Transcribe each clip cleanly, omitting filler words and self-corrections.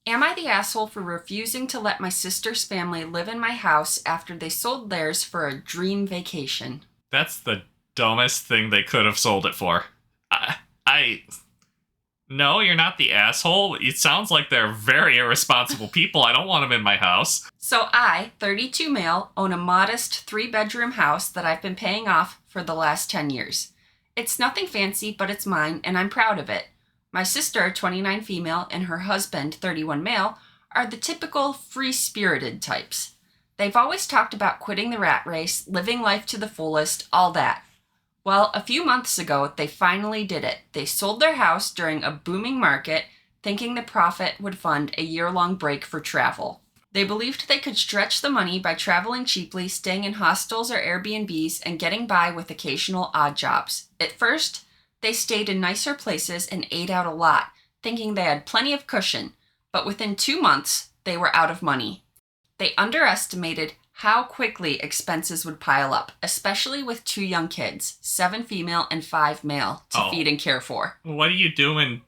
Am I the asshole for refusing to let my sister's family live in my house after they sold theirs for a dream vacation? That's the dumbest thing they could have sold it for. I no, you're not the asshole. It sounds like they're very irresponsible people. I don't want them in my house. So I, 32 male, own a modest 3-bedroom house that I've been paying off for the last 10 years. It's nothing fancy, but it's mine, and I'm proud of it. My sister, 29 female, and her husband, 31 male, are the typical free-spirited types. They've always talked about quitting the rat race, living life to the fullest, all that. Well, a few months ago, they finally did it. They sold their house during a booming market, thinking the profit would fund a year-long break for travel. They believed they could stretch the money by traveling cheaply, staying in hostels or Airbnbs, and getting by with occasional odd jobs. At first, they stayed in nicer places and ate out a lot, thinking they had plenty of cushion, but within 2 months, they were out of money. They underestimated how quickly expenses would pile up, especially with 2 young kids, 7 female and 5 male, to feed and care for. What are you doing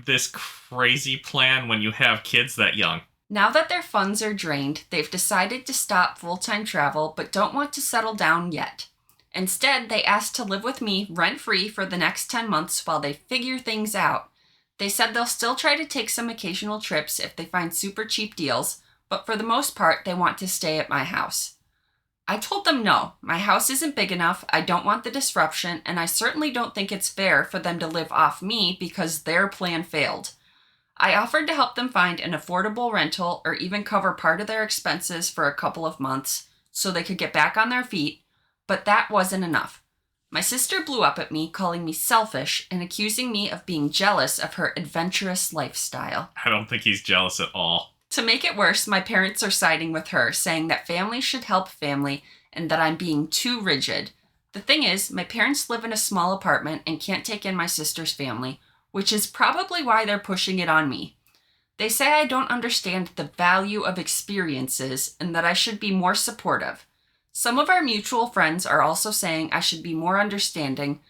this crazy plan when you have kids that young? Now that their funds are drained, they've decided to stop full-time travel but don't want to settle down yet. Instead, they asked to live with me rent-free for the next 10 months while they figure things out. They said they'll still try to take some occasional trips if they find super cheap deals, but for the most part, they want to stay at my house. I told them no, my house isn't big enough, I don't want the disruption, and I certainly don't think it's fair for them to live off me because their plan failed. I offered to help them find an affordable rental or even cover part of their expenses for a couple of months so they could get back on their feet, but that wasn't enough. My sister blew up at me, calling me selfish and accusing me of being jealous of her adventurous lifestyle. I don't think he's jealous at all. To make it worse, my parents are siding with her, saying that family should help family and that I'm being too rigid. The thing is, my parents live in a small apartment and can't take in my sister's family, which is probably why they're pushing it on me. They say I don't understand the value of experiences and that I should be more supportive. Some of our mutual friends are also saying I should be more understanding,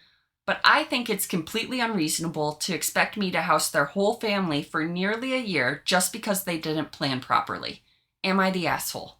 but I think it's completely unreasonable to expect me to house their whole family for nearly a year just because they didn't plan properly. Am I the asshole?